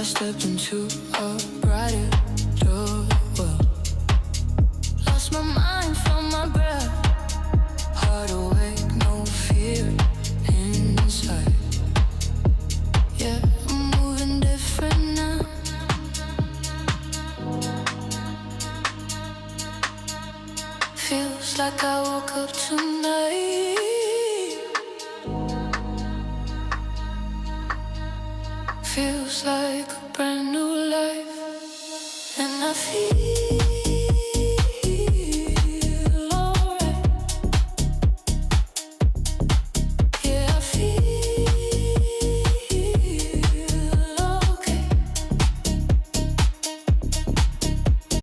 stepped into a brighter door. Lost my mind, found my breath. Heart awake, no fear inside. Yeah, I'm moving different now. Feels like I woke up tonight. Feels like a brand new life. And I feel